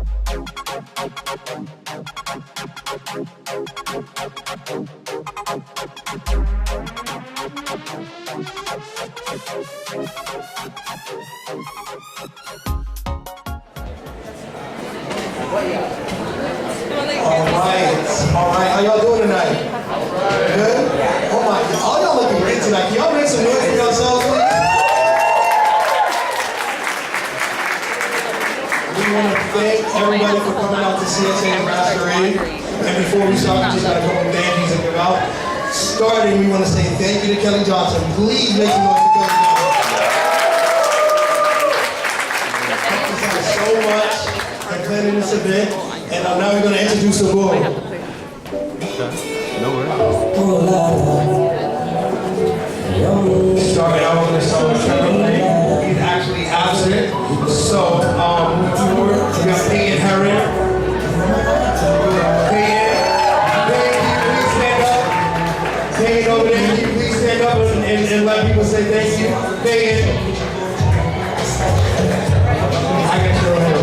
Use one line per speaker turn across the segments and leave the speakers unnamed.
All right. How y'all doing tonight? Good? Oh my God. All y'all looking great tonight. Can y'all make some noise for yourselves, please? We want to thank everybody for coming out to CSA Masquerade. And before we start, we just got a couple of thank yous to give out. Starting, we want to say thank you to Kelly Johnson. Please make some noise for Kelly Johnson. Thank you so much for planning this event. And now we're going to introduce the board. Starting out with the song Trevor Lane. He's actually absent. So, we got Peyton Herron. Peyton, can you please stand up? Peyton over there, can you please stand up and let people say thank you? Peyton. I got your head.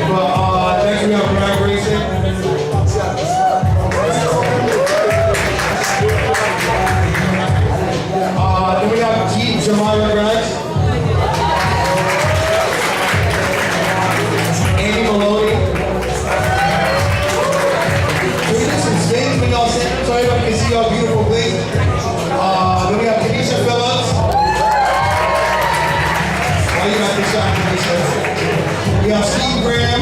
But next we have Brad Grayson. Then we have Keith Jamaya Grant. Andy Maloney. Can we do some spins when y'all sit so everybody can see y'all beautiful faces? Then we have Kenisha Phillips. Why you got this shot, Kenisha? We have Steve Graham.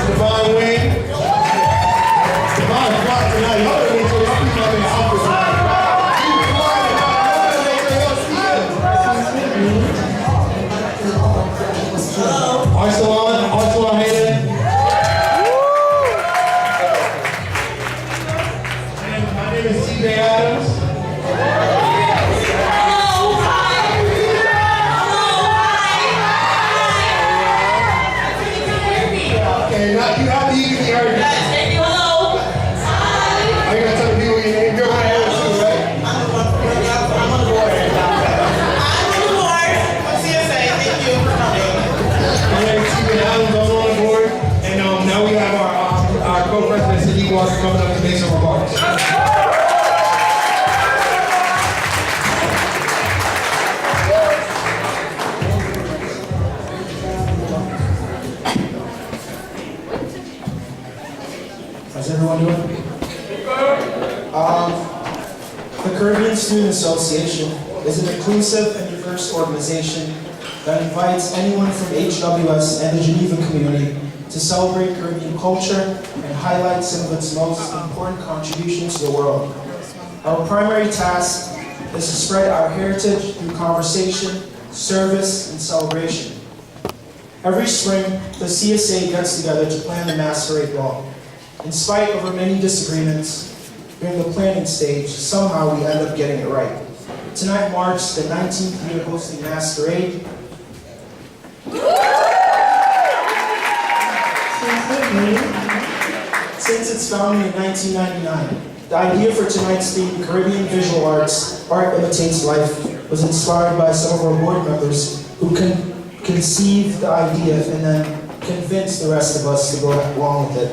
Devon Wayne. Devon Clark tonight. Y'all better make sure y'all people up in the office tonight. Arsalan Hayden. And my name is CJ Adams. Okay, now you have to use the heard. Are you gonna tell the people your name? You're on the board too, right?
I'm on the board. I'm CSA. Thank you for coming.
My name is CJ Adams. I'm on the board. And now we have our co-president, Sadiq Walker, coming up to make some remarks.
How's everyone doing? The Caribbean Student Association is an inclusive and diverse organization that invites anyone from HWS and the Geneva community to celebrate Caribbean culture and highlight some of its most important contributions to the world. Our primary task is to spread our heritage through conversation, service, and celebration. Every spring, the CSA gets together to plan the Masquerade Ball. In spite of our many disagreements during the planning stage, somehow we end up getting it right. Tonight marks the 19th year hosting Masquerade. Since its founding in 1999, the idea for tonight's theme, Caribbean Visual Arts, Art Imitates Life, was inspired by some of our board members who conceived the idea and then convinced the rest of us to go along with it.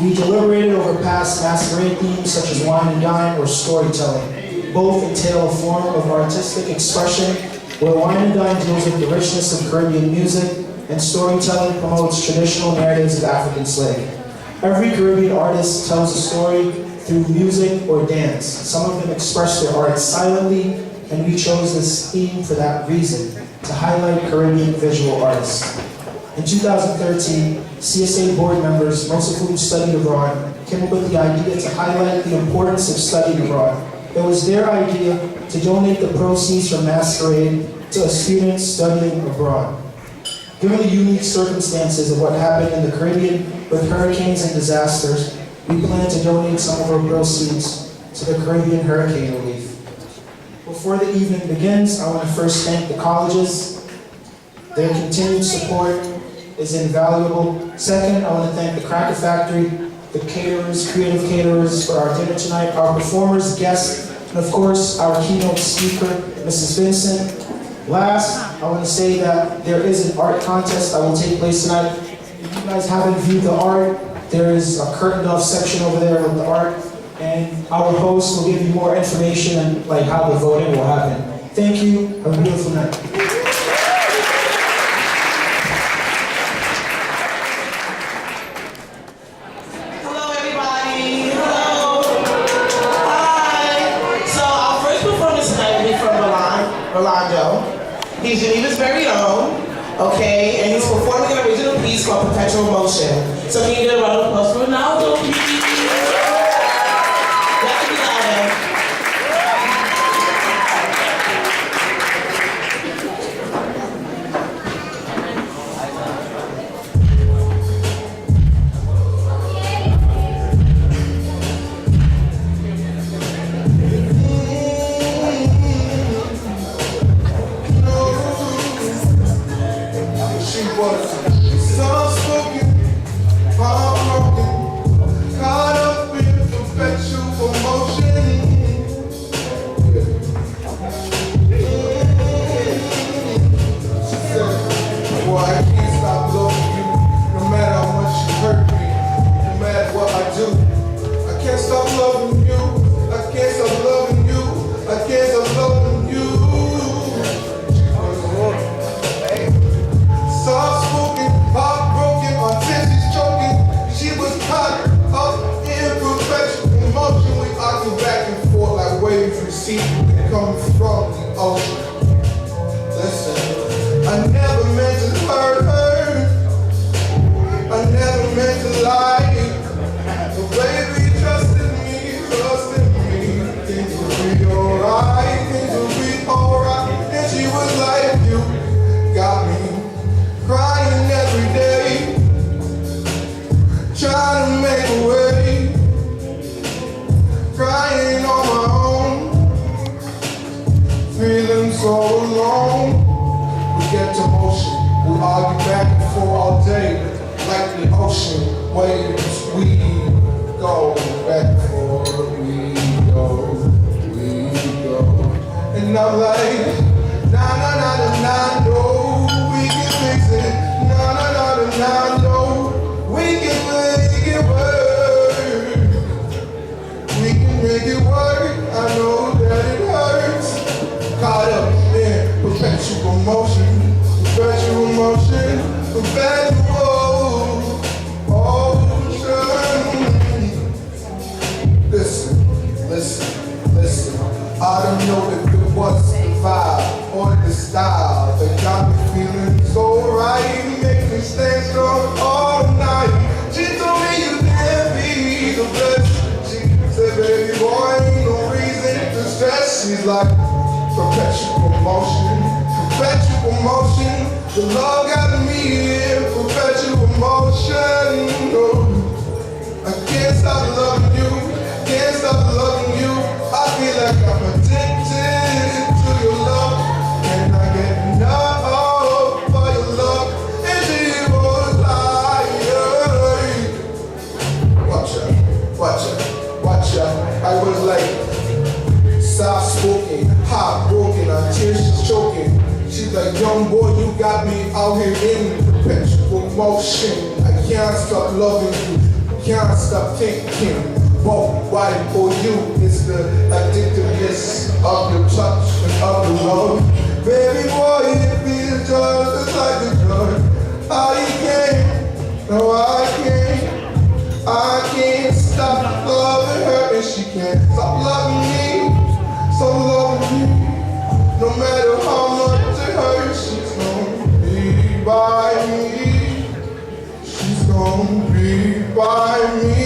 We deliberated over past masquerade themes such as wine and dine or storytelling. Both entail a form of artistic expression where wine and dine deals with the richness of Caribbean music and storytelling promotes traditional narratives of African slavery. Every Caribbean artist tells a story through music or dance. Some of them express their art silently, and we chose this theme for that reason, to highlight Caribbean visual artists. In 2013, CSA board members, most of whom studied abroad, came up with the idea to highlight the importance of studying abroad. It was their idea to donate the proceeds from Masquerade to students studying abroad. Given the unique circumstances of what happened in the Caribbean with hurricanes and disasters, we plan to donate some of our proceeds to the Caribbean hurricane relief. Before the evening begins, I want to first thank the colleges. Their continued support is invaluable. Second, I want to thank the Cracker Factory, the caterers, creative caterers for our dinner tonight, our performers, guests, and of course, our keynote speaker, Mrs. Vincent. Last, I want to say that there is an art contest that will take place tonight. If you guys haven't viewed the art, there is a curtained off section over there with the art, and our host will give you more information on like how the voting will happen. Thank you. Have a beautiful night.
Hello, everybody. Hello. Hi. So our first performance tonight will be from Rolando. He's Geneva's very own, okay? And he's performing an original piece called Perpetual Motion. So can you get a round of applause for Ronaldo, please? That could be louder.
She was soft-spoken, heartbroken, caught up in perpetual motion. She said, boy, I can't stop loving you, no matter how much you hurt me, no matter what I do. I can't stop loving you, I can't stop loving you, I can't stop loving you. Soft-spoken, heartbroken, until she's choking. She was caught up in perpetual emotion. We argue back and forth like waves receding coming from the ocean. Listen, I never meant to hurt her. I never meant to lie. But baby, trust in me, trust in me. Things will be alright, things will be alright. And she was like, you got me crying every day, trying to make a way, crying on my own, feeling so alone. We get to motion, we argue back and forth all day, like the ocean waves. We go back and forth, we go, and I'm like, nah, nah, nah, nah, nah, no. No, we can make it work. We can make it work. I know that it hurts. Caught up in perpetual motion, perpetual motion, perpetual motion. Listen. I don't know if it was the vibe or the style that got me feeling so right. Make me stay strong all night. She told me you can't be the best. She said, baby boy, ain't no reason to stress. She's like, perpetual motion, perpetual motion. The love got me in perpetual motion. No, I can't stop loving you, can't stop loving you. I feel like I'm addicted to your love, and I get enough for your love. And she was like, watch out. I was like, soft-spoken, heartbroken, until she's choking. She's like, young boy, you got me out here in perpetual motion. I can't stop loving you, can't stop thinking. Why for you is the addictiveness of your touch and of the love. Baby boy, it feels just like a drug. I can't stop loving her, and she can't stop loving me. So loving me, no matter how much it hurts, she's gonna be by me. She's gonna be by me.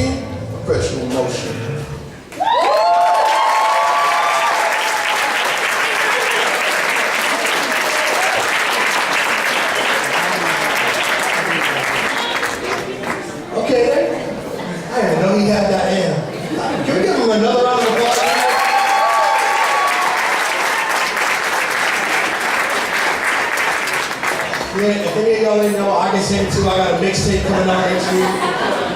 Perpetual motion.
Okay, I didn't know he had that in. Can we give him another round of applause? Yeah, if any of y'all didn't know, I can sing too. I got a mixtape coming out next week.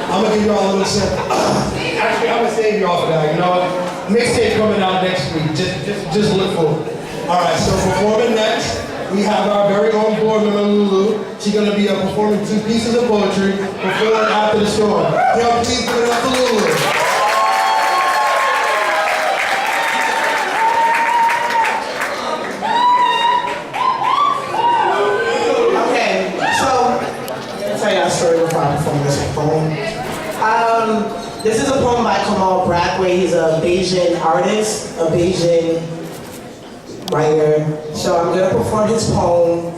I'm gonna give y'all a little simple. Actually, I'm gonna save y'all for that. You know what? Mixtape coming out next week. Just look for it. All right. So performing next we have our very own board member, Lulu. She's going to be performing 2 pieces of poetry before and after the show. Y'all please give it up for Lulu.
Okay, so I'll tell you a story before I perform this poem. This is a poem by Kamal Brackway. He's a Bayesian artist, a Bayesian writer. So I'm gonna perform his poem.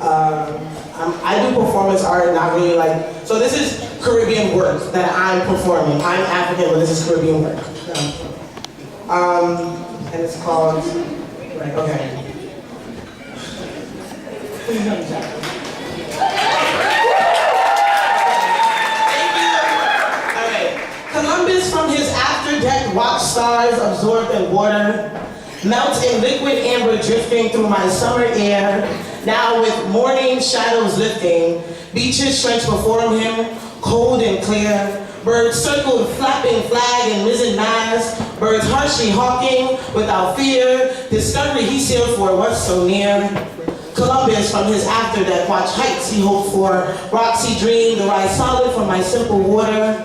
I do performance art, not really like, so this is Caribbean work that I'm performing. I'm African, but this is Caribbean work. And it's called, okay. Columbus from his after-deck watch stars absorbed in water, melt in liquid amber drifting through my summer air. Now with morning shadows lifting, beaches stretch before him, cold and clear. Birds circled, flapping flag and risen mast. Birds harshly hawking without fear. Discovery he sailed for was so near. Columbus from his after-deck watch heights he hoped for. Rocks he dreamed, the rise solid from my simple water.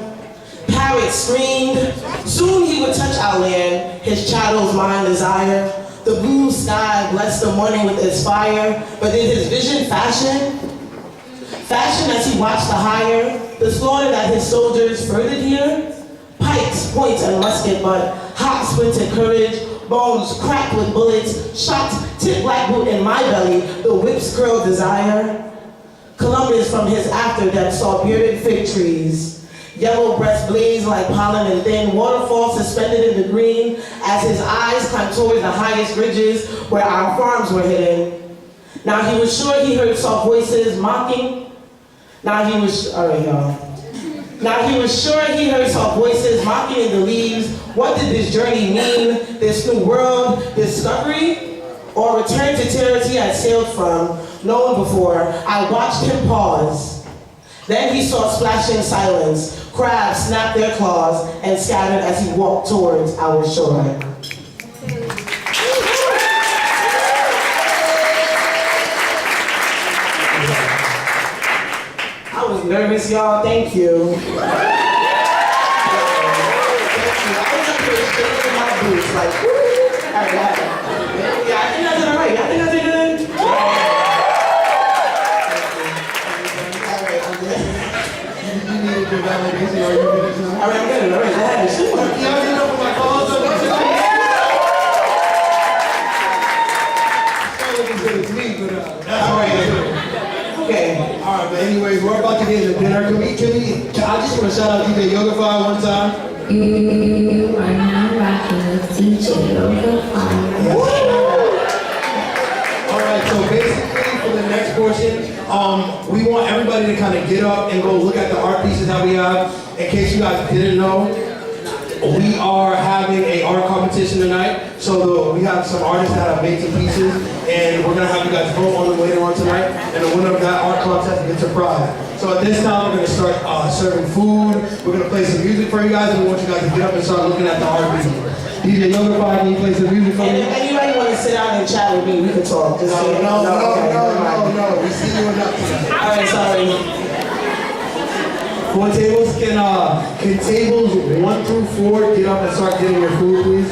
Parrots screamed. Soon he would touch our land, his chattel's mind desire. The blue sky blessed the morning with its fire, but did his vision fashion? Fashion as he watched the higher, the slaughter that his soldiers furthered here? Pikes, points, and musket butt, hot splintered courage, bones cracked with bullets, shot, tip black boot in my belly, the whip's curled desire. Columbus from his after-death saw bearded fig trees, yellow breasts blaze like pollen and thin waterfalls suspended in the green as his eyes climbed towards the highest ridges where our farms were hidden. Now he was sure he heard soft voices mocking. Now he was sure he heard soft voices mocking in the leaves. What did this journey mean? This new world, discovery, or return to territory I sailed from, known before? I watched him pause. Then he saw splashing silence. Crabs snapped their claws and scattered as he walked towards our shore. I was nervous, y'all. Thank you. Thank you. I was up here shaking my boots, like, woo! All right, yeah, I think I did all right. I think I did good.
Your validation, or you did it tonight?
All right, I'm good. All right, I had it.
You already know what my calls are. That's all right.
Okay.
All right, but anyways, we're about to get into dinner. I just want to shout out DJ Yogafire one time.
You are now rocking with DJ Yogafire.
All right, so basically for the next portion, we want everybody to kind of get up and go look at the art pieces that we have. In case you guys didn't know, we are having an art competition tonight. So we have some artists that have made some pieces, and we're gonna have you guys vote on them later on tonight. And the winner of that art contest gets a prize. So at this time, we're gonna start serving food. We're gonna play some music for you guys, and we want you guys to get up and start looking at the art pieces. DJ Yogafire, can you play some music for
And
me?
if anybody want to sit down and chat with me, we can talk. Just
No. We see you enough tonight.
All right, sorry.
For tables, can tables 1 through 4 get up and start getting your food, please?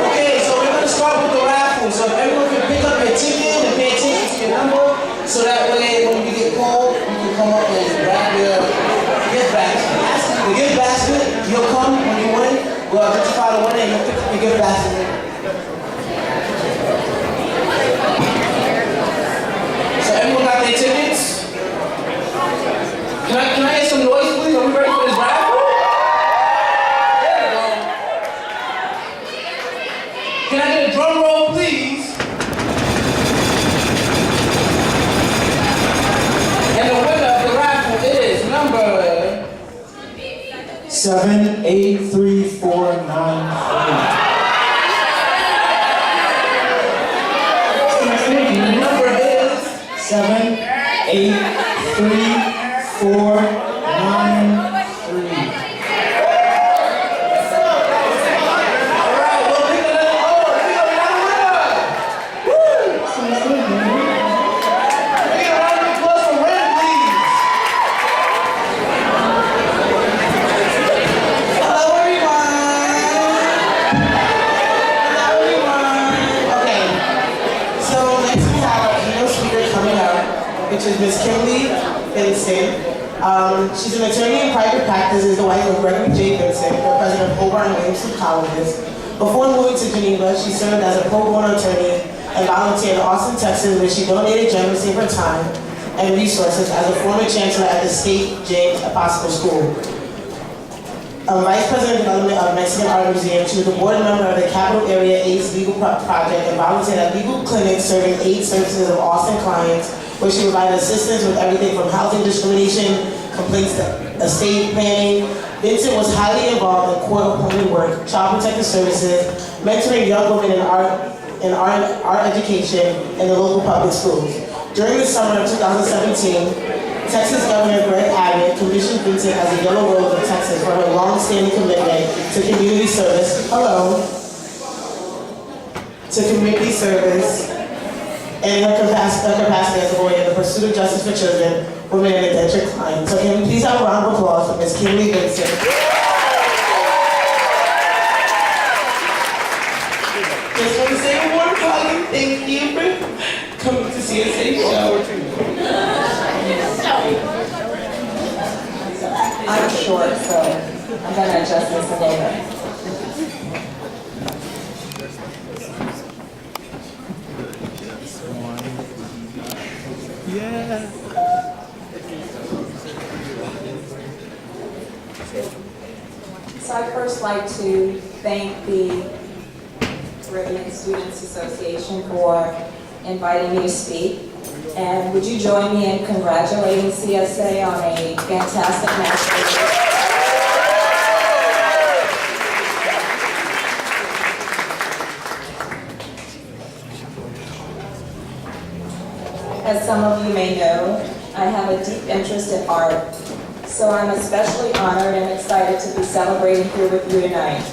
Okay, so we're going to start with the raffle. So if everyone can pick up your ticket and pay attention to your number, so that way when we get called, you can come up and grab your gift basket. The gift basket, you'll come when you win. We'll identify the winner and you'll pick up your gift basket. So everyone got their tickets? Can I get some noise, please? Are we ready for this raffle? There we go. Can I get a drum roll, please? And the winner of the raffle is number
783493.
The number is
783493.
which is Miss Kimberly Vincent. She's an attorney in private practice, is the wife of Gregory J. Vincent, the president of Hobart and Williamson Colleges. Before moving to Geneva, she served as a pro bono attorney and volunteered in Austin, Texas, where she donated generously of her time and resources as a former chancellor at the State James Apostle School. A vice president of development of Mexican Art Museum, she was a board member of the Capital Area AIDS Legal Project and volunteered at legal clinics serving AIDS services of Austin clients, where she provided assistance with everything from housing discrimination, complaints to estate planning. Vincent was highly involved in court-appointed work, child protective services, mentoring young women in art education in the local public schools. During the summer of 2017, Texas Governor Greg Abbott commissioned Vincent as a Yellow Rose of Texas for her long-standing commitment to community service. To community service and her capacity as a lawyer in the pursuit of justice for children, women, and indentured clients. So can we please have a round of applause for Ms. Kimberly Vincent. Just want to say a warm hug and thank you for coming to CSA show.
I'm short, so I'm going to adjust this a little bit. So I'd first like to thank the Caribbean Students Association for inviting me to speak. And would you join me in congratulating CSA on a fantastic Masquerade? As some of you may know, I have a deep interest in art, so I'm especially honored and excited to be celebrating here with you tonight.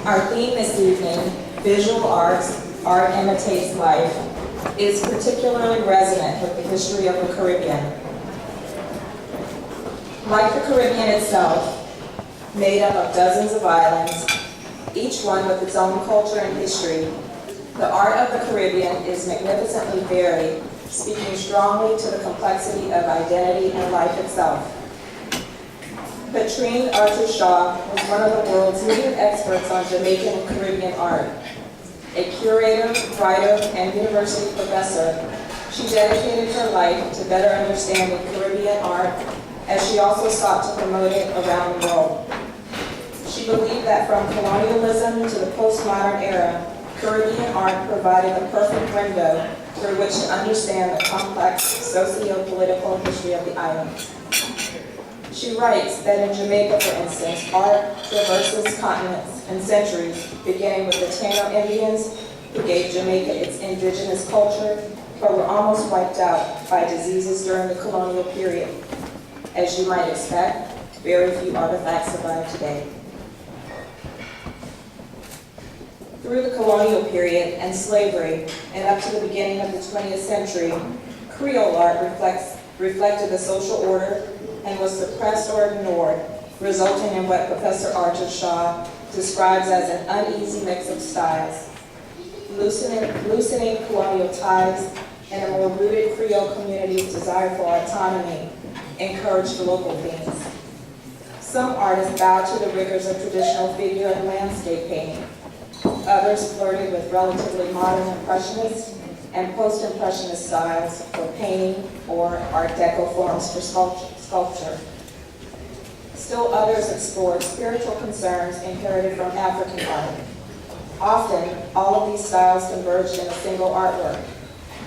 Our theme this evening, Visual Arts, Art Imitates Life, is particularly resonant with the history of the Caribbean. Like the Caribbean itself, made up of dozens of islands, each one with its own culture and history, the art of the Caribbean is magnificently varied, speaking strongly to the complexity of identity and life itself. Patrine Archer-Shaw was one of the world's leading experts on Jamaican and Caribbean art. A curator, writer, and university professor, she dedicated her life to better understanding Caribbean art, as she also sought to promote it around the world. She believed that from colonialism to the postmodern era, Caribbean art provided the perfect window through which to understand the complex socio-political history of the islands. She writes that in Jamaica, for instance, art traverses continents and centuries, beginning with the Taino Indians, who gave Jamaica its indigenous culture, but were almost wiped out by diseases during the colonial period. As you might expect, very few artifacts survive today. Through the colonial period and slavery, and up to the beginning of the 20th century, Creole art reflected the social order and was suppressed or ignored, resulting in what Professor Archer-Shaw describes as an uneasy mix of styles. Loosening colonial ties and a more rooted Creole community's desire for autonomy encouraged local themes. Some artists bowed to the rigors of traditional figure and landscape painting. Others flirted with relatively modern impressionist and post-impressionist styles for painting or Art Deco forms for sculpture. Still others explored spiritual concerns inherited from African art. Often, all of these styles converged in a single artwork.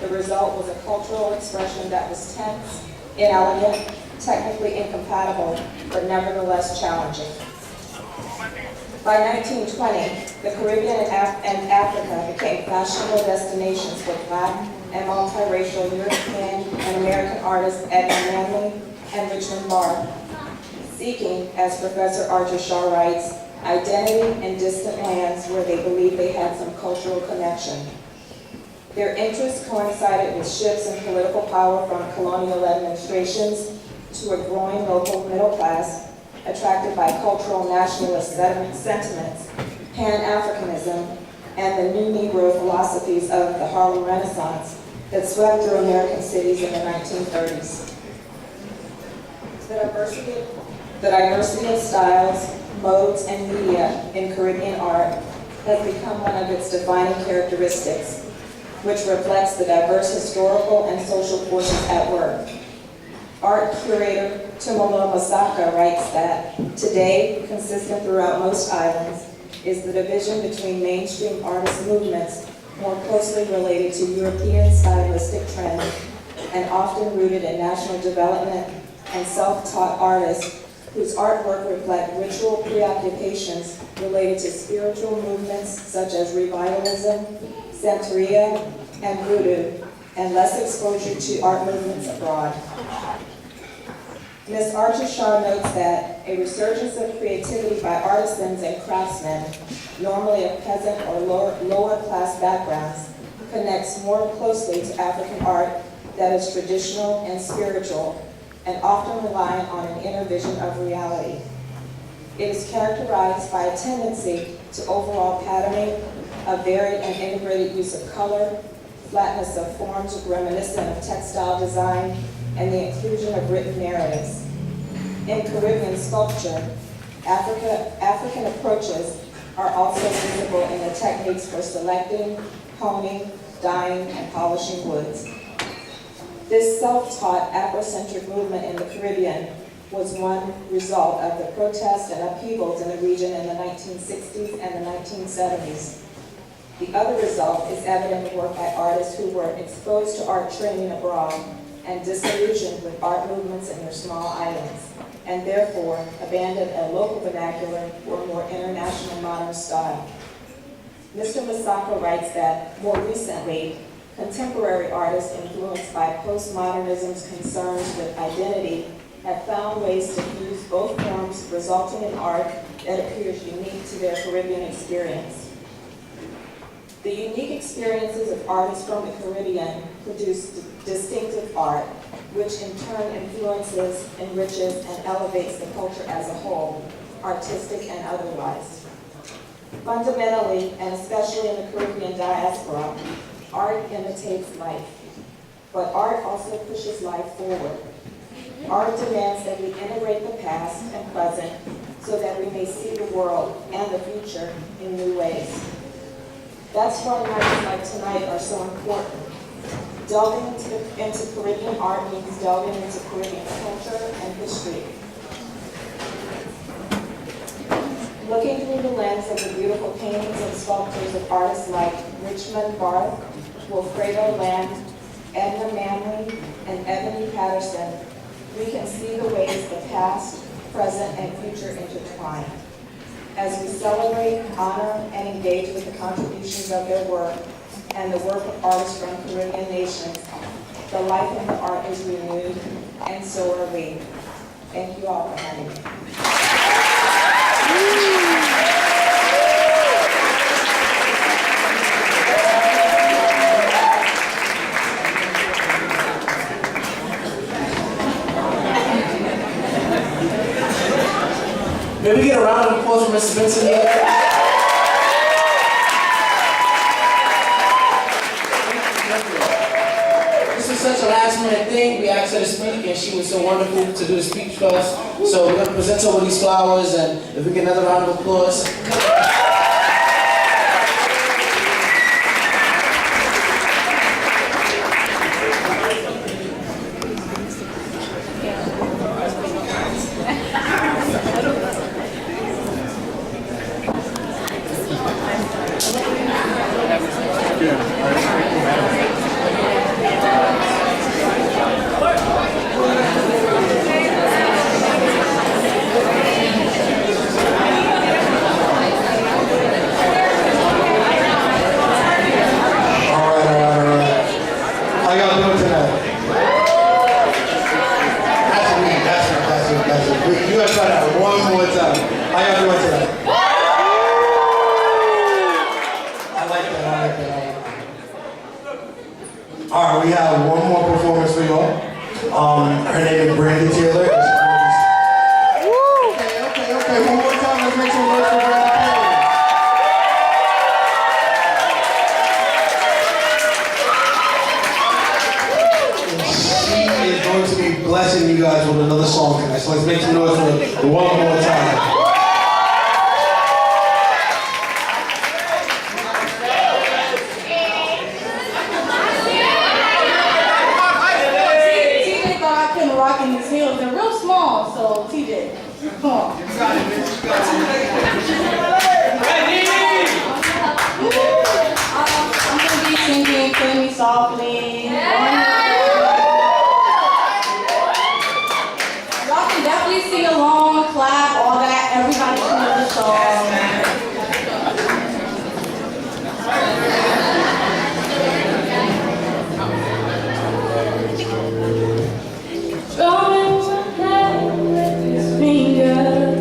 The result was a cultural expression that was tense, inelegant, technically incompatible, but nevertheless challenging. By 1920, the Caribbean and Africa became fashionable destinations for Black and multiracial European and American artists Edmund Manley and Richmond Barr, seeking, as Professor Archer-Shaw writes, identity in distant lands where they believed they had some cultural connection. Their interests coincided with shifts in political power from colonial administrations to a growing local middle class attracted by cultural nationalist sentiments, Pan-Africanism, and the new Negro philosophies of the Harlem Renaissance, that swept through American cities in the 1930s. The diversity of styles, modes, and media in Caribbean art has become one of its defining characteristics, which reflects the diverse historical and social forces at work. Art curator Tumolo Masaka writes that today, consistent throughout most islands, is the division between mainstream artist movements more closely related to European stylistic trends and often rooted in national development and self-taught artists whose artwork reflect ritual preoccupations related to spiritual movements such as revivalism, Santeria, and voodoo, and less exposure to art movements abroad. Ms. Archer-Shaw notes that a resurgence of creativity by artisans and craftsmen, normally of peasant or lower class backgrounds, connects more closely to African art that is traditional and spiritual, and often reliant on an inner vision of reality. It is characterized by a tendency to overall patterning, a varied and integrated use of color, flatness of forms reminiscent of textile design, and the inclusion of written narratives. In Caribbean sculpture, African approaches are also visible in the techniques for selecting, honing, dyeing, and polishing woods. This self-taught Afrocentric movement in the Caribbean was one result of the protests and upheavals in the region in the 1960s and the 1970s. The other result is evident in work by artists who were exposed to art training abroad and disillusioned with art movements in their small islands, and therefore abandoned a local vernacular for a more international modern style. Mr. Masako writes that more recently, contemporary artists influenced by postmodernism's concerns with identity have found ways to fuse both forms, resulting in art that appears unique to their Caribbean experience. The unique experiences of artists from the Caribbean produce distinctive art, which in turn influences, enriches, and elevates the culture as a whole, artistic and otherwise. Fundamentally, and especially in the Caribbean diaspora, art imitates life, but art also pushes life forward. Art demands that we integrate the past and present so that we may see the world and the future in new ways. That's why nights like tonight are so important. Delving into Caribbean art means delving into Caribbean culture and history. Looking through the lens of the beautiful paintings and sculptures of artists like Richmond Barth, Wilfredo Lamb, Edna Manley, and Ebony Patterson, we can see the ways the past, present, and future intertwine. As we celebrate, honor, and engage with the contributions of their work and the work of artists from Caribbean nations, the life in the art is renewed, and so are we. Thank you all for having me.
May we get a round of applause for Mr. Benson here? This is such a last minute thing. We asked her to speak and she was so wonderful to do the speech for us. So we're going to present her with these flowers, and if we get another round of applause.
Alright, we have one more performance for y'all. Her name is Brandy Taylor. Okay, one more time, let's make some noise for Brandy Taylor. with another song tonight. So let's make some noise for it one more time.
TJ thought I couldn't rock in his heels. They're real small, so TJ, come on. I'm gonna be singing "Play Me Softly." Y'all can definitely sing along, clap, all that. Everybody can know the song. Throwing my head with his fingers.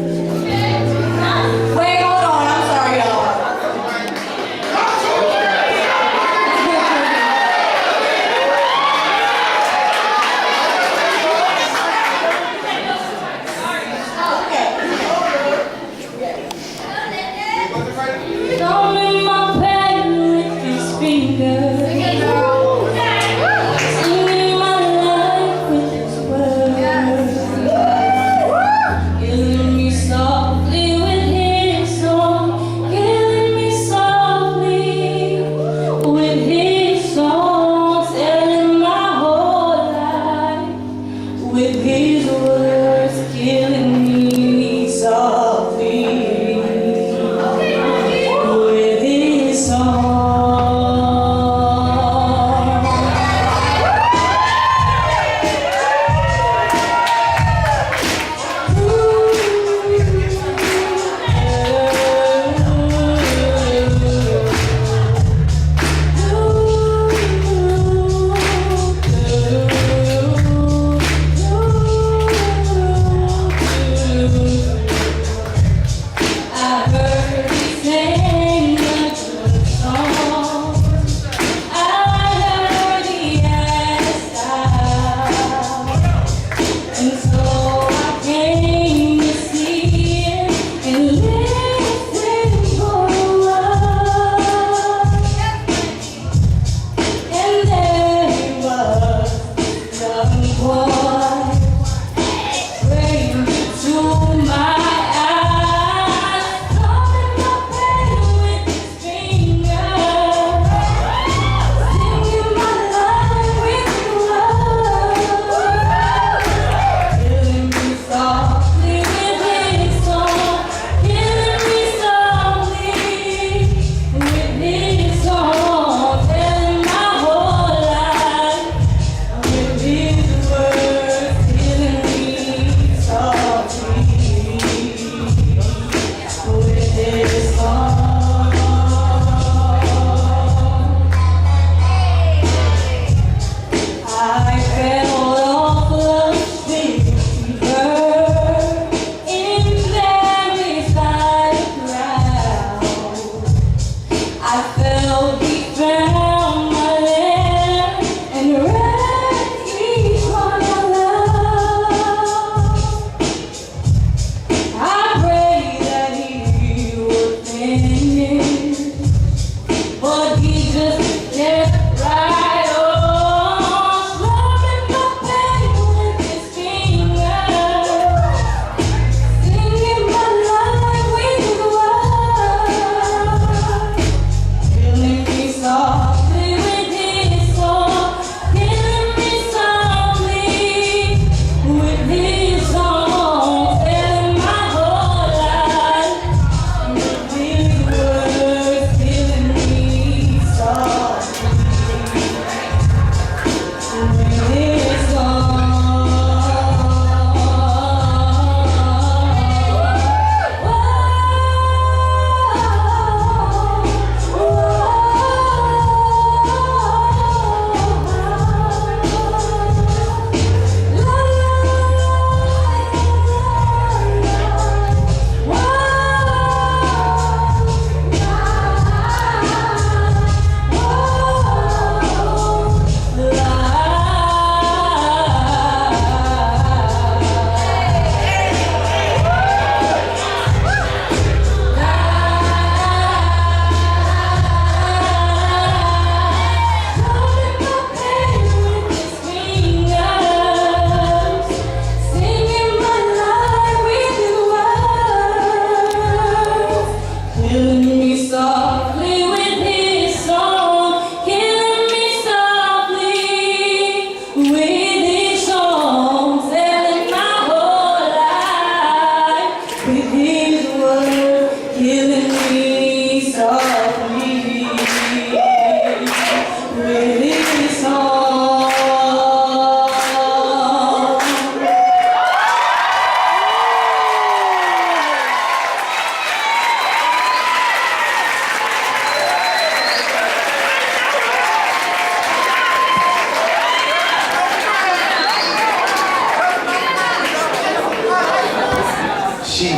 Sheesh.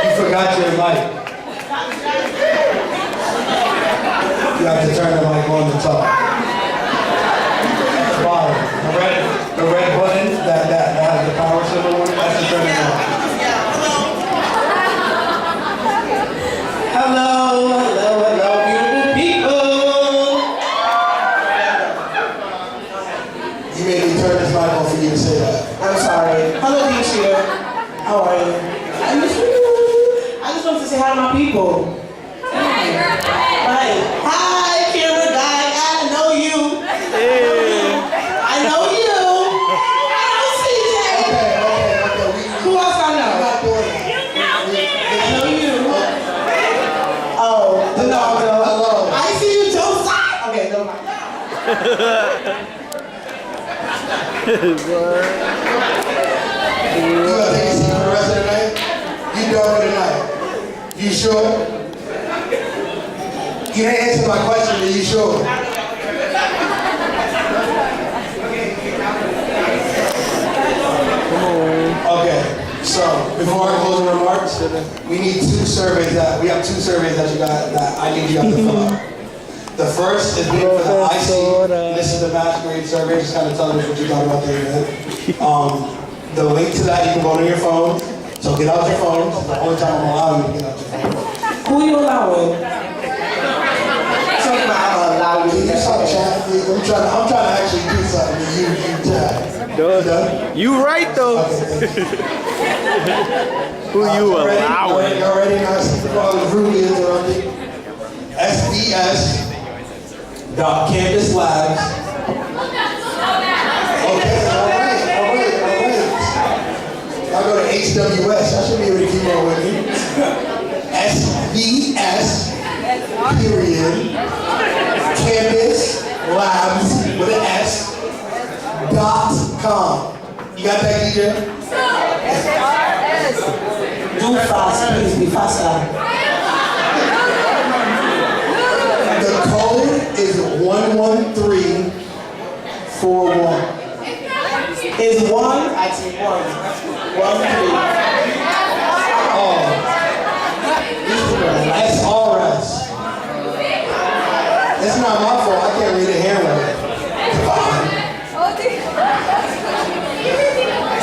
You forgot your mic. You have to turn the mic on to talk. Bottom. The red button that has the power symbol on it, that's to turn it on.
Hello, beautiful people.
You made me turn this mic on for you to say that.
I'm sorry. Hello, Demetria. How are you? I miss you. I just wanted to say hi to my people. Right. Hi, camera guy. I know you. I know you. I know CJ.
Okay.
Who else I know? I know you. Oh, the dog.
Hello.
I see you, Josiah. Okay, never mind.
You gonna take a seat for the rest of the night? You done for the night? You sure? You didn't answer my question, are you sure? Okay, so before I close the remarks, we need we have two surveys that I need you guys to fill out. The first is being for the IC. This is the Masquerade survey, just kind of telling us what you thought about the event. The link to that, you can go to your phone. So get out your phone. It's the only time I'm allowing you to get out your phone.
Who are you allowing? Talking about I'm allowing you.
Can you stop chatting? I'm trying to actually do something and you chat. Done?
You right though. Who you allowing?
Y'all ready? Now it's rudely interrupted. SBS.campuslabs. Okay, all right. Y'all go to HWS. I should be able to keep on with me. SBS, period, campus labs with an S.com. You got that, DJ?
Do fast, please. Be faster.
The code is 11341.
Is one? I see one. 1, 3.
SRS. It's not my fault. I can't read it handwriting.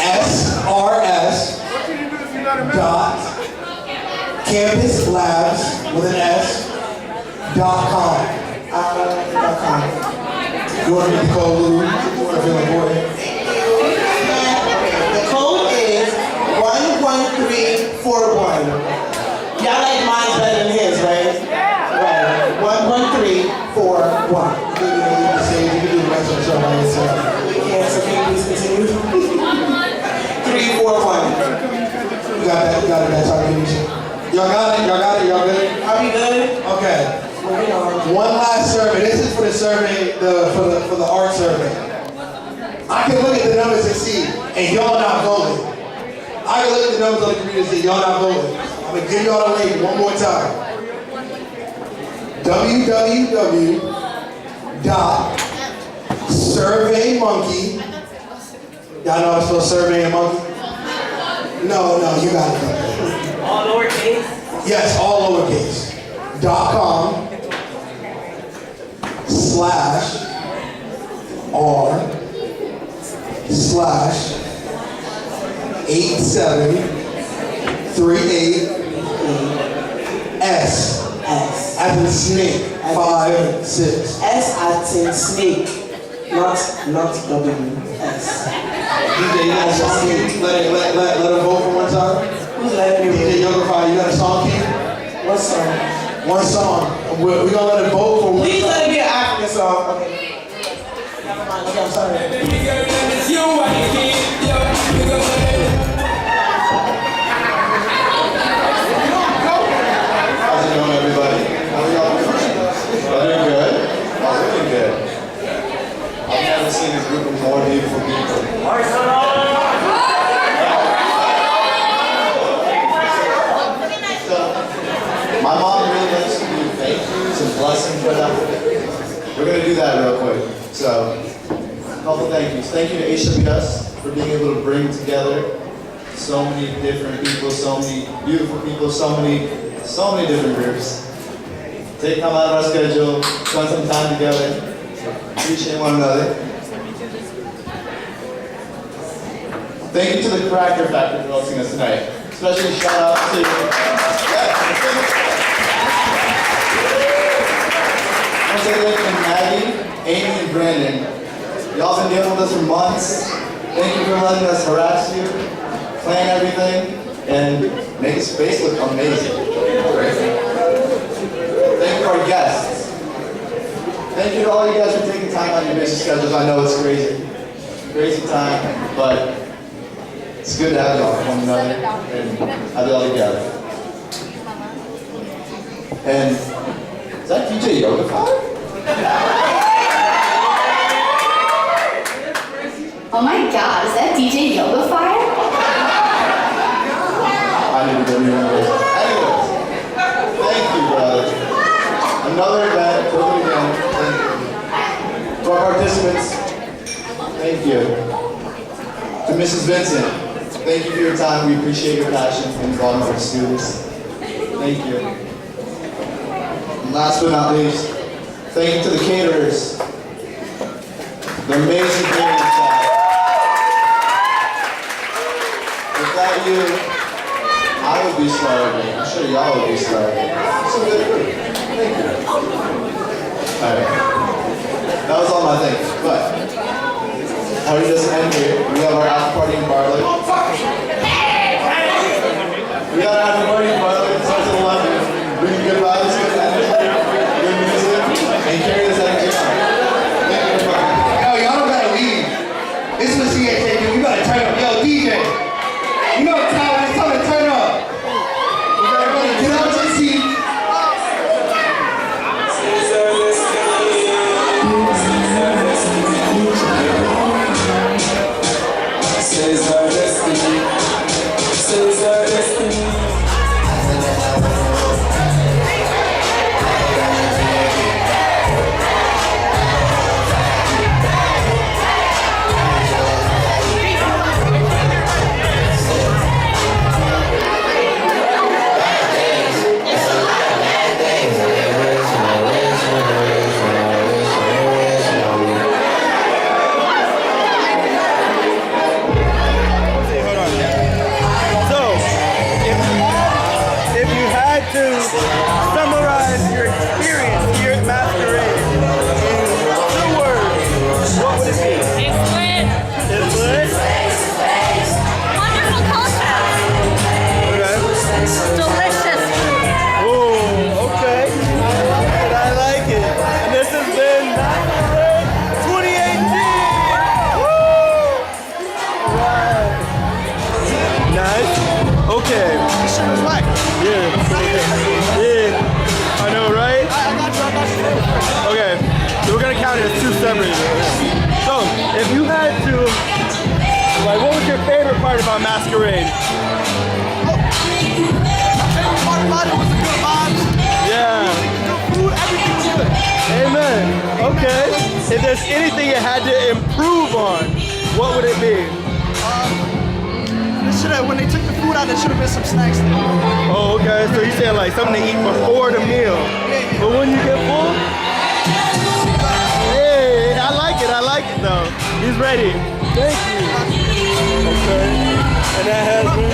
SRS dot campus labs with an S.com. You want to read the code, Lou? You want to feel important?
The code is 11341. Y'all like mine better than his, right? Right. 11341.
You can do the rest of the show by yourself.
Yeah, so can you please continue? 341.
You got that? You got it? That's how you do. Y'all got it? Y'all good?
Are we good?
Okay.
Moving on.
One last survey. This is for the survey, for the art survey. I can look at the numbers and see, and y'all not voting. I can look at the numbers on the computer and see y'all not voting. I'm gonna give y'all the link one more time. www.surveymonkey. Y'all know how to spell survey and monkey? No, you got it.
All lowercase?
Yes, all lowercase. .com/R/87 38 S as in snake 5 6.
S as in snake, not W. S.
DJ, you got a song key? Let him vote for one time.
Who's letting me
DJ Youngify, you got a song key?
What song?
One song. We're gonna let him vote for one.
Please let it be an African song. Okay. Never mind. Okay, I'm sorry.
How's it going, everybody? How are y'all doing? Doing good? Really good. I've never seen a group of more beautiful people. My mom really likes to do thank yous and blessings for them. We're going to do that real quick. So, couple thank yous. Thank you to HWS for being able to bring together so many different people, so many beautiful people, so many different groups. Take time out of our schedule, spend some time together, appreciate one another. Thank you to the Cracker Factory for hosting us tonight. Especially shout out to Maggie, Amy, and Brandon. Y'all been dealing with us for months. Thank you for letting us harass you, plan everything, and make the space look amazing. Thank you to our guests. Thank you to all you guys for taking time out of your busy schedules. I know it's crazy time, but it's good to have y'all with one another and have y'all together. And is that DJ Yoga Fire?
Oh my God, is that DJ Yoga Fire?
I need to go near this. Anyways, thank you, brother. Another event, do it again. Thank you. To our participants, thank you. To Mrs. Vincent, thank you for your time. We appreciate your passion and involvement with students. Thank you. And last but not least, thank you to the caterers. The amazing catering staff. Without you, I would be starving. I'm sure y'all would be starving. So good food. Thank you. Alright. That was all my things. But how do we just end here? We have our after party in Barley. We got our after party in Barley. It starts at 11. Bring good vibes, good energy, good music, and carry this energy on. Thank you for coming.
Yo, y'all don't gotta leave. This is the CSA, dude. You gotta turn up. Yo, DJ. You know what time it's time to turn up. Everybody get out your seat.
Summarize your experience here at Masquerade in 2 words. What would it be?
It's lit.
It's lit?
Wonderful culture.
Okay.
Delicious food.
Oh, okay. I like it. And this has been Masquerade 2018. Woo! Right. Nice. Okay. Yeah. I know, right? Okay, so we're gonna count it as 2 separate. So, if you had to, like, what was your favorite part about Masquerade?
My favorite part about it was the good vibes.
Yeah.
Good food, everything was good.
Amen. Okay. If there's anything you had to improve on, what would it be?
When they took the food out, there should have been some snacks there.
Oh, okay. So you're saying like something to eat before the meal. But when you get full? Hey, I like it though. He's ready. Thank you. Okay. And that has been.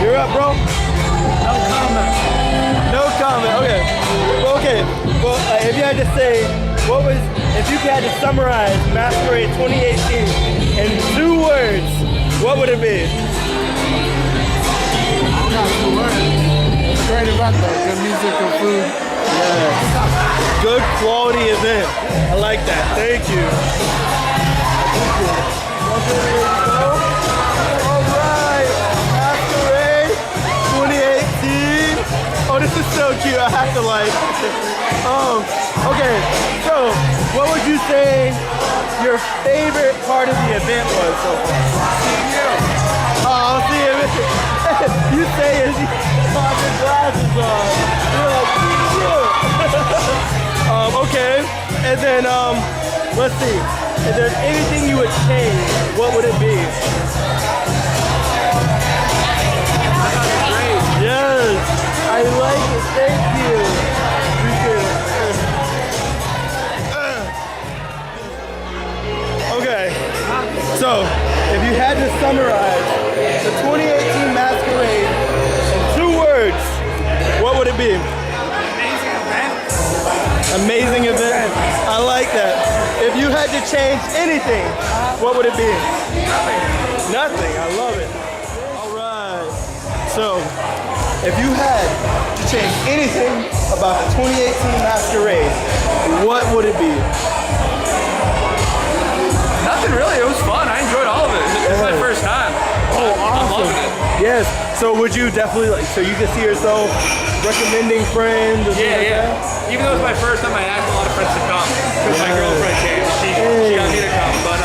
You're up, bro?
No comment.
No comment. Okay. Well, okay. Well, if you had to say, if you had to summarize Masquerade 2018 in 2 words, what would it be?
It's a great event though. Good music, good food.
Yeah. Good quality event. I like that. Thank you. Alright. Masquerade 2018. Oh, this is so cute. I have to like. Okay. So, what would you say your favorite part of the event was so far? Oh, see you. You say as you pop your glasses on. You're like, yeah. Okay. And then let's see. If there's anything you would change, what would it be? Yes, I like it. Thank you. Okay, so if you had to summarize the 2018 Masquerade in 2 words, what would it be? Amazing event. I like that. If you had to change anything, what would it be? Nothing. I love it. All right. So, if you had to change anything about the 2018 Masquerade, what would it be?
Nothing really. It was fun. I enjoyed all of it. This is my first time.
Oh, awesome.
I'm loving it.
Yes. So would you definitely like? So you can see yourself recommending friends? Or
Yeah. Even though it's my first time, I asked a lot of friends to come because my girlfriend came. She got me to come, but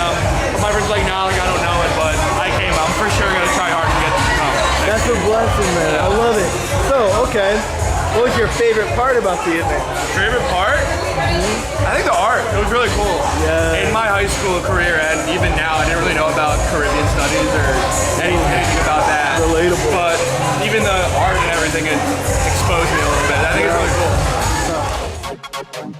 my friend's like, nah, like I don't know it, but I came. I'm for sure gonna try hard to get them to come.
That's a blessing, man. I love it. So okay, what was your favorite part about the event?
Favorite part? I think the art. It was really cool.
Yeah.
In my high school career, and even now, I didn't really know about Caribbean studies or anything about that.
Relatable.
But even the art and everything, it exposed me a little bit. I think it's really cool.